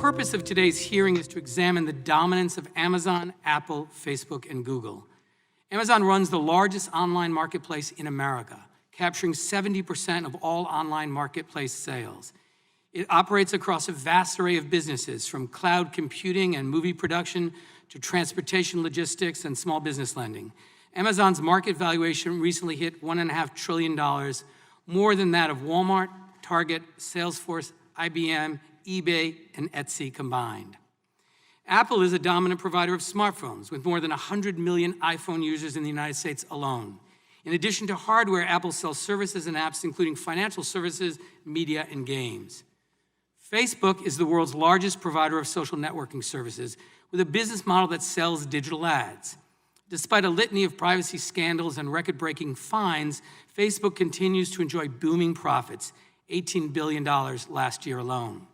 purpose of today's hearing is to examine the dominance of Amazon, Apple, Facebook, and Google. Amazon runs the largest online marketplace in America, capturing 70% of all online marketplace sales. It operates across a vast array of businesses, from cloud computing and movie production to transportation logistics and small business lending. Amazon's market valuation recently hit $1.5 trillion, more than that of Walmart, Target, Salesforce, IBM, eBay, and Etsy combined. Apple is a dominant provider of smartphones, with more than 100 million iPhone users in the United States alone. In addition to hardware, Apple sells services and apps, including financial services, media, and games. Facebook is the world's largest provider of social networking services, with a business model that sells digital ads. Despite a litany of privacy scandals and record-breaking fines, Facebook continues to enjoy booming profits, $18 billion last year alone.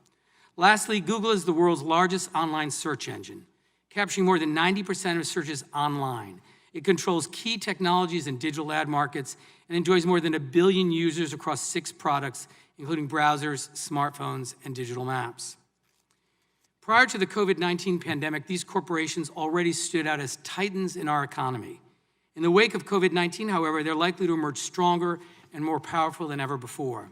Lastly, Google is the world's largest online search engine, capturing more than 90% of searches online. It controls key technologies and digital ad markets and enjoys more than 1 billion users across 6 products, including browsers, smartphones, and digital maps. Prior to the COVID-19 pandemic, these corporations already stood out as titans in our economy. In the wake of COVID-19, however, they're likely to emerge stronger and more powerful than ever before.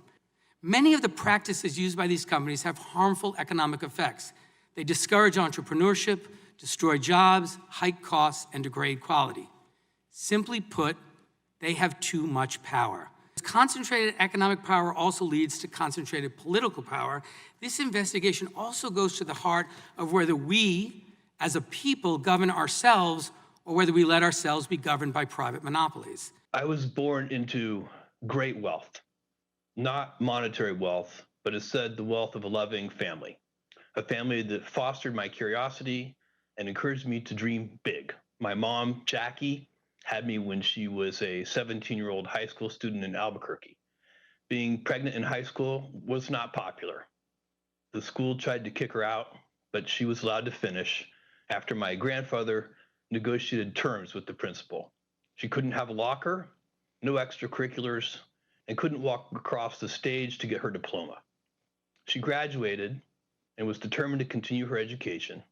Many of the practices used by these companies have harmful economic effects. They discourage entrepreneurship, destroy jobs, hike costs, and degrade quality. Simply put, they have too much power. Concentrated economic power also leads to concentrated political power. This investigation also goes to the heart of whether we, as a people, govern ourselves or whether we let ourselves be governed by private monopolies. I was born into great wealth. Not monetary wealth, but instead the wealth of a loving family. A family that fostered my curiosity and encouraged me to dream big. My mom, Jackie, had me when she was a 17-year-old high school student in Albuquerque. Being pregnant in high school was not popular. The school tried to kick her out, but she was allowed to finish after my grandfather negotiated terms with the principal. She couldn't have a locker, no extracurriculars, and couldn't walk across the stage to get her diploma. She graduated and was determined to continue her education,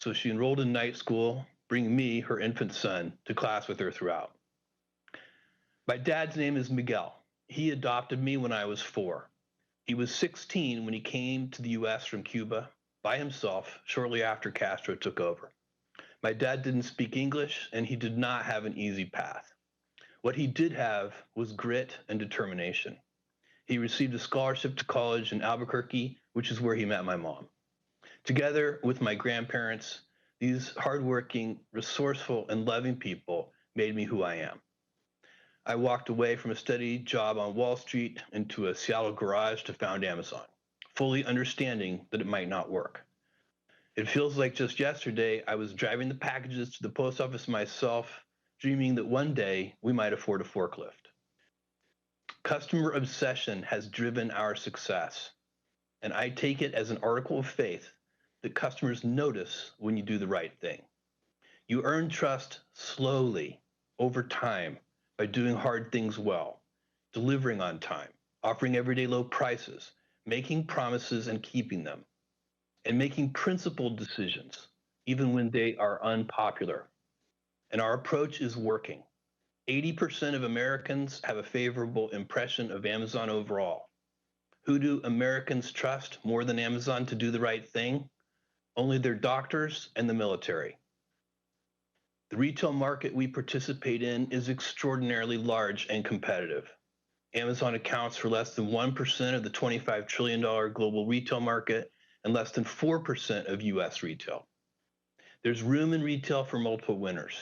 so she enrolled in night school, bringing me, her infant son, to class with her throughout. My dad's name is Miguel. He adopted me when I was 4. He was 16 when he came to the US from Cuba by himself shortly after Castro took over. My dad didn't speak English, and he did not have an easy path. What he did have was grit and determination. He received a scholarship to college in Albuquerque, which is where he met my mom. Together with my grandparents, these hardworking, resourceful, and loving people made me who I am. I walked away from a steady job on Wall Street into a Seattle garage to found Amazon, fully understanding that it might not work. It feels like just yesterday I was driving the packages to the post office myself, dreaming that one day we might afford a forklift. Customer obsession has driven our success, and I take it as an article of faith that customers notice when you do the right thing. You earn trust slowly, over time, by doing hard things well, delivering on time, offering everyday low prices, making promises and keeping them, and making principled decisions, even when they are unpopular. And our approach is working. 80% of Americans have a favorable impression of Amazon overall. Who do Americans trust more than Amazon to do the right thing? Only their doctors and the military. The retail market we participate in is extraordinarily large and competitive. Amazon accounts for less than 1% of the $25 trillion global retail market and less than 4% of US retail. There's room in retail for multiple winners.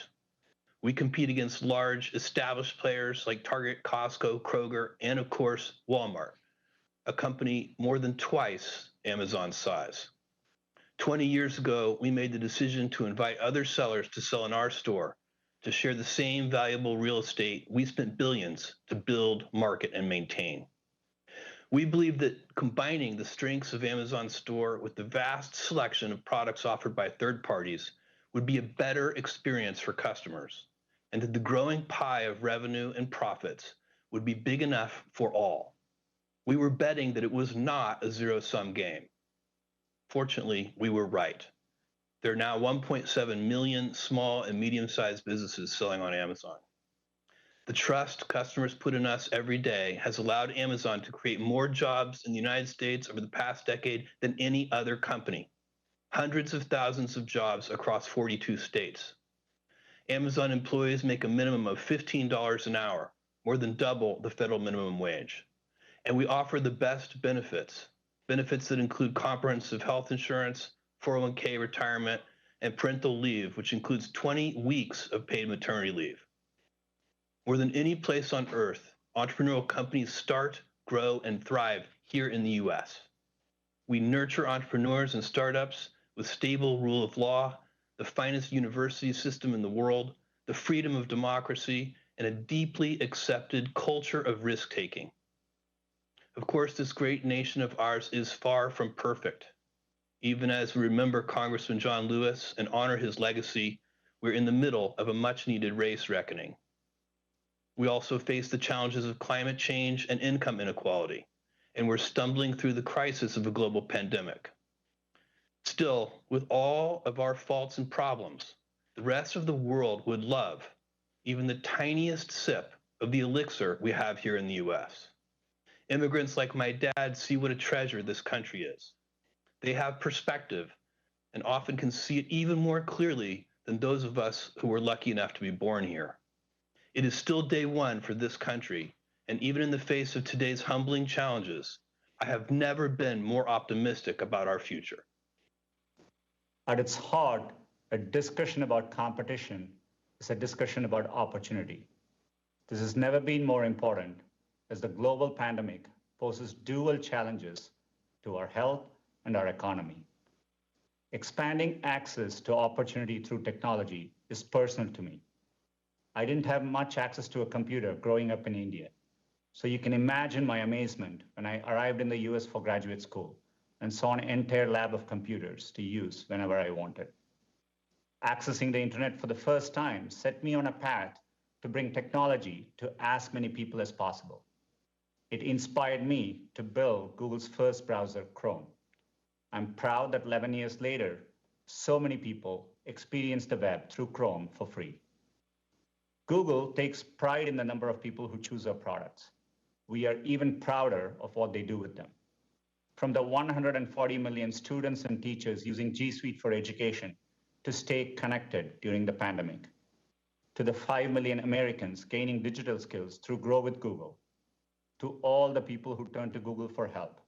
We compete against large, established players like Target, Costco, Kroger, and of course, Walmart, a company more than twice Amazon's size. 20 years ago, we made the decision to invite other sellers to sell in our store, to share the same valuable real estate we spent billions to build, market, and maintain. We believe that combining the strengths of Amazon's store with the vast selection of products offered by third parties would be a better experience for customers, and that the growing pie of revenue and profits would be big enough for all. We were betting that it was not a zero-sum game. Fortunately, we were right. There are now 1.7 million small and medium-sized businesses selling on Amazon. The trust customers put in us every day has allowed Amazon to create more jobs in the United States over the past decade than any other company. Hundreds of thousands of jobs across 42 states. Amazon employees make a minimum of $15 an hour, more than double the federal minimum wage. And we offer the best benefits, benefits that include comprehensive health insurance, 401k retirement, and parental leave, which includes 20 weeks of paid maternity leave. More than any place on earth, entrepreneurial companies start, grow, and thrive here in the US. We nurture entrepreneurs and startups with stable rule of law, the finest university system in the world, the freedom of democracy, and a deeply accepted culture of risk-taking. Of course, this great nation of ours is far from perfect. Even as we remember Congressman John Lewis and honor his legacy, we're in the middle of a much-needed race reckoning. We also face the challenges of climate change and income inequality, and we're stumbling through the crisis of a global pandemic. Still, with all of our faults and problems, the rest of the world would love even the tiniest sip of the elixir we have here in the US. Immigrants like my dad see what a treasure this country is. They have perspective and often can see it even more clearly than those of us who were lucky enough to be born here. It is still day one for this country, and even in the face of today's humbling challenges, I have never been more optimistic about our future. At its heart, a discussion about competition is a discussion about opportunity. This has never been more important as the global pandemic poses dual challenges to our health and our economy. Expanding access to opportunity through technology is personal to me. I didn't have much access to a computer growing up in India, so you can imagine my amazement when I arrived in the US for graduate school and saw an entire lab of computers to use whenever I wanted. Accessing the internet for the first time set me on a path to bring technology to as many people as possible. It inspired me to build Google's first browser, Chrome. I'm proud that 11 years later, so many people experience the web through Chrome for free. Google takes pride in the number of people who choose our products. We are even prouder of what they do with them. From the 140 million students and teachers using G Suite for education to stay connected during the pandemic, to the 5 million Americans gaining digital skills through Grow with Google, to all the people who turn to Google for help,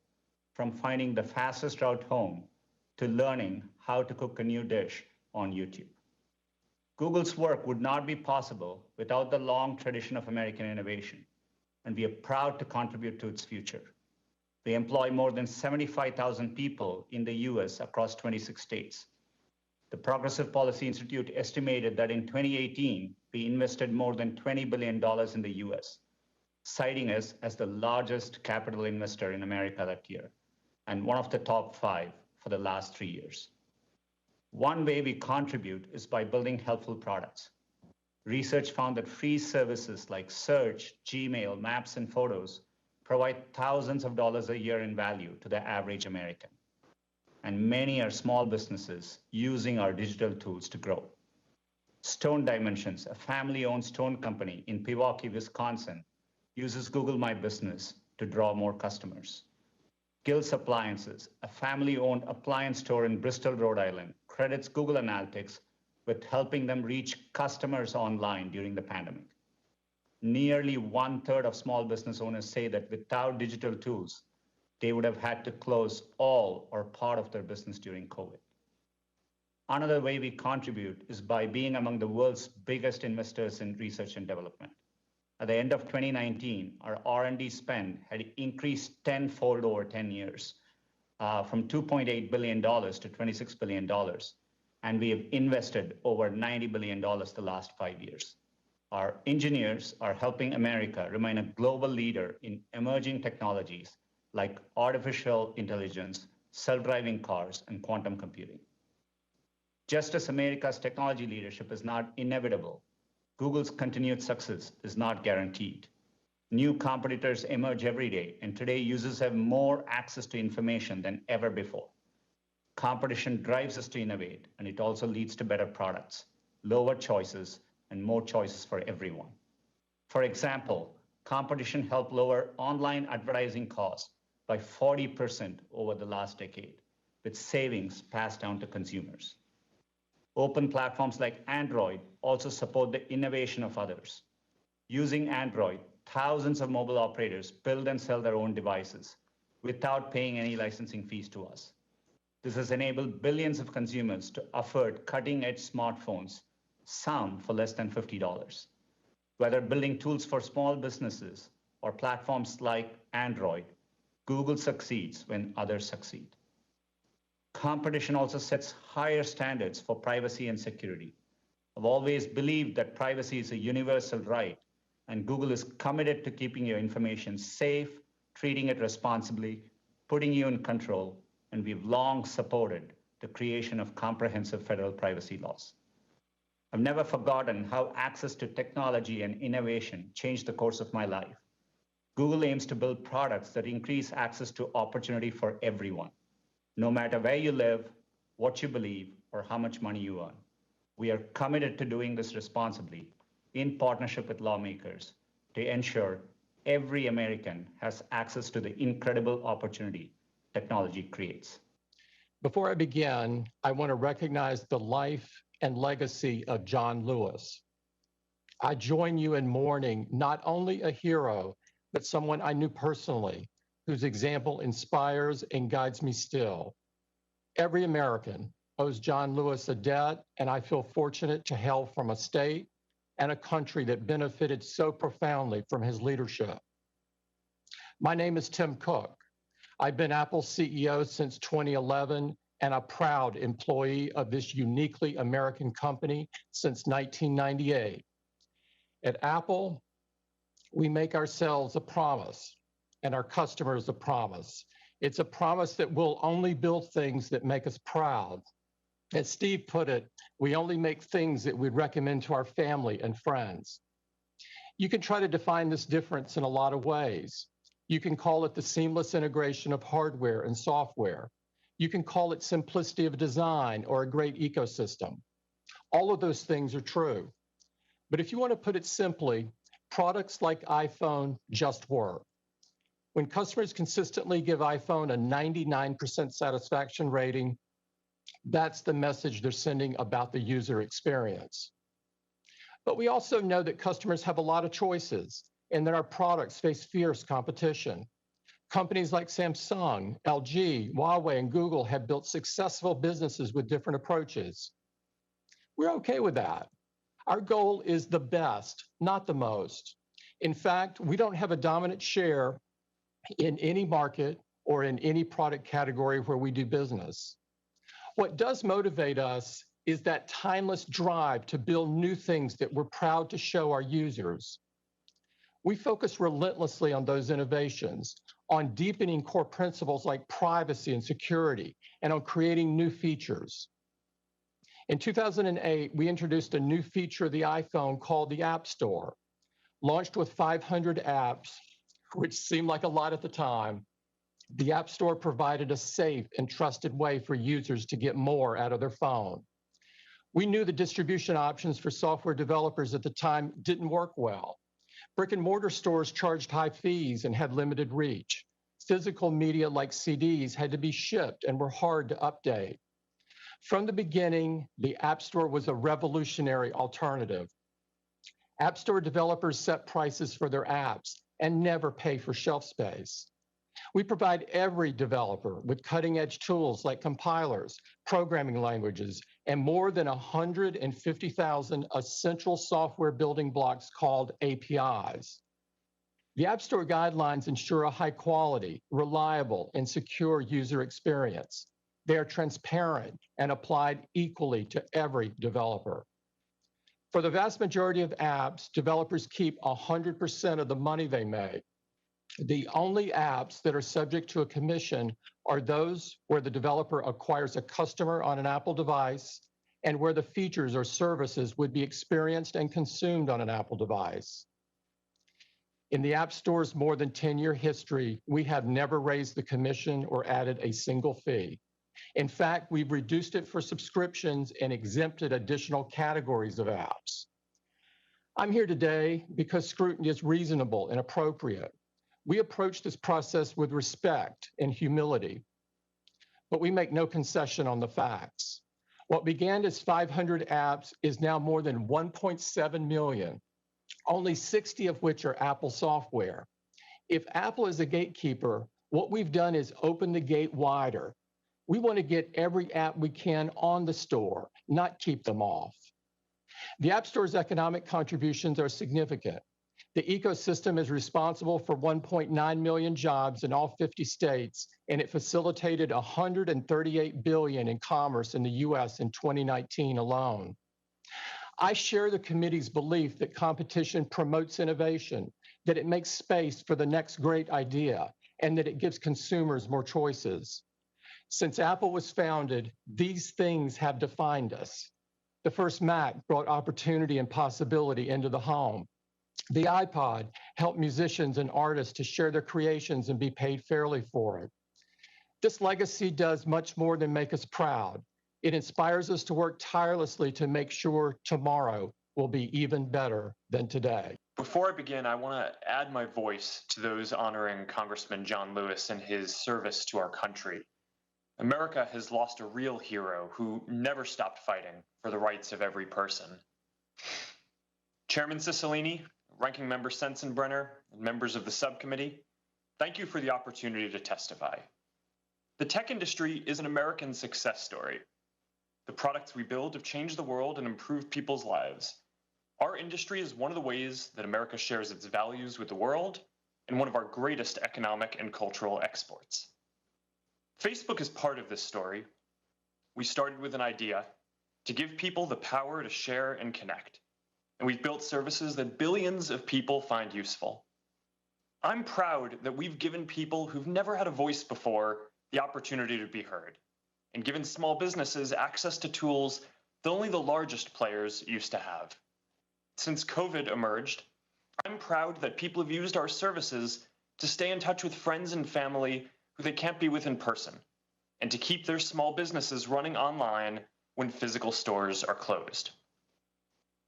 from finding the fastest route home to learning how to cook a new dish on YouTube. Google's work would not be possible without the long tradition of American innovation, and we are proud to contribute to its future. We employ more than 75,000 people in the US across 26 states. The Progressive Policy Institute estimated that in 2018, we invested more than $20 billion in the US, citing us as the largest capital investor in America that year, and one of the top 5 for the last 3 years. One way we contribute is by building helpful products. Research found that free services like search, Gmail, Maps, and Photos provide thousands of dollars a year in value to the average American. And many are small businesses using our digital tools to grow. Stone Dimensions, a family-owned stone company in Pewaukee, Wisconsin, uses Google My Business to draw more customers. Gills Appliances, a family-owned appliance store in Bristol, Rhode Island, credits Google Analytics with helping them reach customers online during the pandemic. Nearly 1/3 of small business owners say that without digital tools, they would have had to close all or part of their business during COVID. Another way we contribute is by being among the world's biggest investors in research and development. At the end of 2019, our R&D spend had increased tenfold over 10 years, from $2.8 billion to $26 billion, and we have invested over $90 billion the last 5 years. Our engineers are helping America remain a global leader in emerging technologies like artificial intelligence, self-driving cars, and quantum computing. Just as America's technology leadership is not inevitable, Google's continued success is not guaranteed. New competitors emerge every day, and today users have more access to information than ever before. Competition drives us to innovate, and it also leads to better products, lower choices, and more choices for everyone. For example, competition helped lower online advertising costs by 40% over the last decade, with savings passed down to consumers. Open platforms like Android also support the innovation of others. Using Android, thousands of mobile operators build and sell their own devices without paying any licensing fees to us. This has enabled billions of consumers to afford cutting-edge smartphones, some for less than $50. Whether building tools for small businesses or platforms like Android, Google succeeds when others succeed. Competition also sets higher standards for privacy and security. I've always believed that privacy is a universal right, and Google is committed to keeping your information safe, treating it responsibly, putting you in control, and we've long supported the creation of comprehensive federal privacy laws. I've never forgotten how access to technology and innovation changed the course of my life. Google aims to build products that increase access to opportunity for everyone, no matter where you live, what you believe, or how much money you earn. We are committed to doing this responsibly in partnership with lawmakers to ensure every American has access to the incredible opportunity technology creates. Before I begin, I want to recognize the life and legacy of John Lewis. I join you in mourning not only a hero, but someone I knew personally, whose example inspires and guides me still. Every American owes John Lewis a debt, and I feel fortunate to hail from a state and a country that benefited so profoundly from his leadership. My name is Tim Cook. I've been Apple's CEO since 2011 and a proud employee of this uniquely American company since 1998. At Apple, we make ourselves a promise and our customers a promise. It's a promise that we'll only build things that make us proud. As Steve put it, we only make things that we'd recommend to our family and friends. You can try to define this difference in a lot of ways. You can call it the seamless integration of hardware and software. You can call it simplicity of design or a great ecosystem. All of those things are true. But if you want to put it simply, products like iPhone just work. When customers consistently give iPhone a 99% satisfaction rating, that's the message they're sending about the user experience. But we also know that customers have a lot of choices and that our products face fierce competition. Companies like Samsung, LG, Huawei, and Google have built successful businesses with different approaches. We're okay with that. Our goal is the best, not the most. In fact, we don't have a dominant share in any market or in any product category where we do business. What does motivate us is that timeless drive to build new things that we're proud to show our users. We focus relentlessly on those innovations, on deepening core principles like privacy and security, and on creating new features. In 2008, we introduced a new feature of the iPhone called the App Store. Launched with 500 apps, which seemed like a lot at the time, the App Store provided a safe and trusted way for users to get more out of their phone. We knew the distribution options for software developers at the time didn't work well. Brick and mortar stores charged high fees and had limited reach. Physical media like CDs had to be shipped and were hard to update. From the beginning, the App Store was a revolutionary alternative. App Store developers set prices for their apps and never pay for shelf space. We provide every developer with cutting-edge tools like compilers, programming languages, and more than 150,000 essential software building blocks called APIs. The App Store guidelines ensure a high-quality, reliable, and secure user experience. They are transparent and applied equally to every developer. For the vast majority of apps, developers keep 100% of the money they make. The only apps that are subject to a commission are those where the developer acquires a customer on an Apple device and where the features or services would be experienced and consumed on an Apple device. In the App Store's more than 10-year history, we have never raised the commission or added a single fee. In fact, we've reduced it for subscriptions and exempted additional categories of apps. I'm here today because scrutiny is reasonable and appropriate. We approach this process with respect and humility, but we make no concession on the facts. What began as 500 apps is now more than 1.7 million, only 60 of which are Apple software. If Apple is a gatekeeper, what we've done is open the gate wider. We want to get every app we can on the store, not keep them off. The App Store's economic contributions are significant. The ecosystem is responsible for 1.9 million jobs in all 50 states, and it facilitated $138 billion in commerce in the US in 2019 alone. I share the committee's belief that competition promotes innovation, that it makes space for the next great idea, and that it gives consumers more choices. Since Apple was founded, these things have defined us. The first Mac brought opportunity and possibility into the home. The iPod helped musicians and artists to share their creations and be paid fairly for it. This legacy does much more than make us proud. It inspires us to work tirelessly to make sure tomorrow will be even better than today. Before I begin, I want to add my voice to those honoring Congressman John Lewis and his service to our country. America has lost a real hero who never stopped fighting for the rights of every person. Chairman Cicilline, Ranking Member Sensenbrenner, and members of the subcommittee, thank you for the opportunity to testify. The tech industry is an American success story. The products we build have changed the world and improved people's lives. Our industry is one of the ways that America shares its values with the world and one of our greatest economic and cultural exports. Facebook is part of this story. We started with an idea to give people the power to share and connect, and we've built services that billions of people find useful. I'm proud that we've given people who've never had a voice before the opportunity to be heard, and given small businesses access to tools that only the largest players used to have. Since COVID emerged, I'm proud that people have used our services to stay in touch with friends and family who they can't be with in person, and to keep their small businesses running online when physical stores are closed.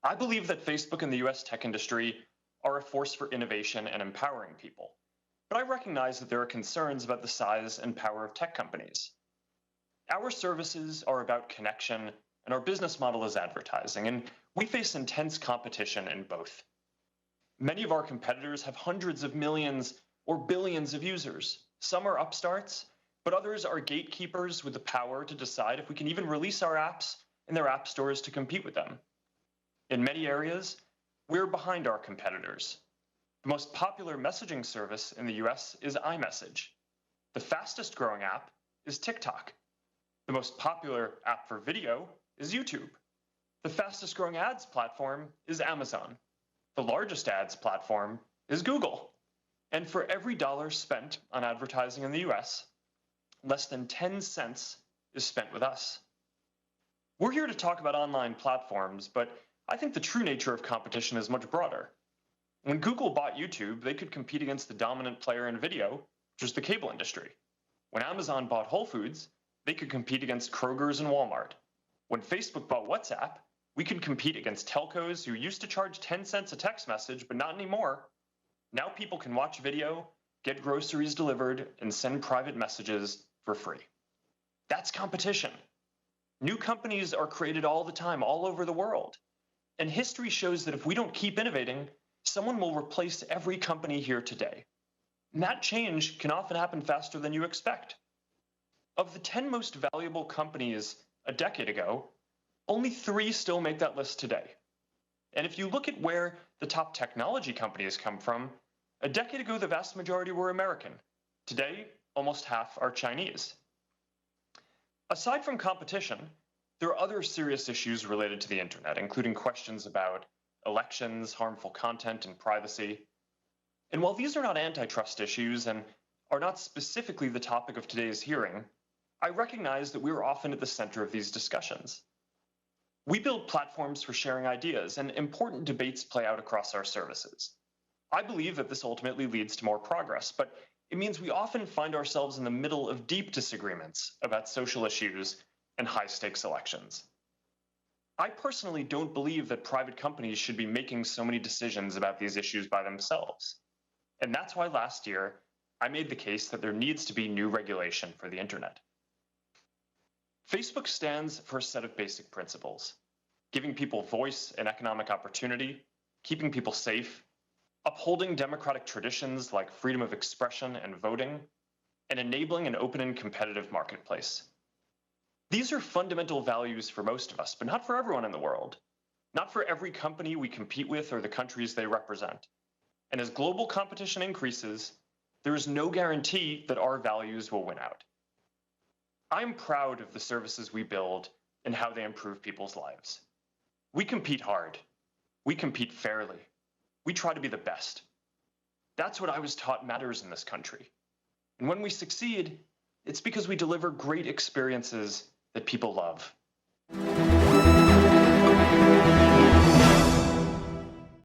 I believe that Facebook and the US tech industry are a force for innovation and empowering people, but I recognize that there are concerns about the size and power of tech companies. Our services are about connection, and our business model is advertising, and we face intense competition in both. Many of our competitors have hundreds of millions or billions of users. Some are upstarts, but others are gatekeepers with the power to decide if we can even release our apps in their app stores to compete with them. In many areas, we're behind our competitors. The most popular messaging service in the US is iMessage. The fastest growing app is TikTok. The most popular app for video is YouTube. The fastest growing ads platform is Amazon. The largest ads platform is Google. And for every dollar spent on advertising in the US, less than 10 cents is spent with us. We're here to talk about online platforms, but I think the true nature of competition is much broader. When Google bought YouTube, they could compete against the dominant player in video, which was the cable industry. When Amazon bought Whole Foods, they could compete against Kroger's and Walmart. When Facebook bought WhatsApp, we could compete against telcos who used to charge 10 cents a text message, but not anymore. Now people can watch video, get groceries delivered, and send private messages for free. That's competition. New companies are created all the time, all over the world. And history shows that if we don't keep innovating, someone will replace every company here today. And that change can often happen faster than you expect. Of the 10 most valuable companies a decade ago, only 3 still make that list today. And if you look at where the top technology companies come from, a decade ago, the vast majority were American. Today, almost half are Chinese. Aside from competition, there are other serious issues related to the internet, including questions about elections, harmful content, and privacy. And while these are not antitrust issues and are not specifically the topic of today's hearing, I recognize that we are often at the center of these discussions. We build platforms for sharing ideas, and important debates play out across our services. I believe that this ultimately leads to more progress, but it means we often find ourselves in the middle of deep disagreements about social issues and high-stakes elections. I personally don't believe that private companies should be making so many decisions about these issues by themselves. And that's why last year, I made the case that there needs to be new regulation for the internet. Facebook stands for a set of basic principles: giving people voice and economic opportunity, keeping people safe, upholding democratic traditions like freedom of expression and voting, and enabling an open and competitive marketplace. These are fundamental values for most of us, but not for everyone in the world. Not for every company we compete with or the countries they represent. And as global competition increases, there is no guarantee that our values will win out. I'm proud of the services we build and how they improve people's lives. We compete hard. We compete fairly. We try to be the best. That's what I was taught matters in this country. And when we succeed, it's because we deliver great experiences that people love.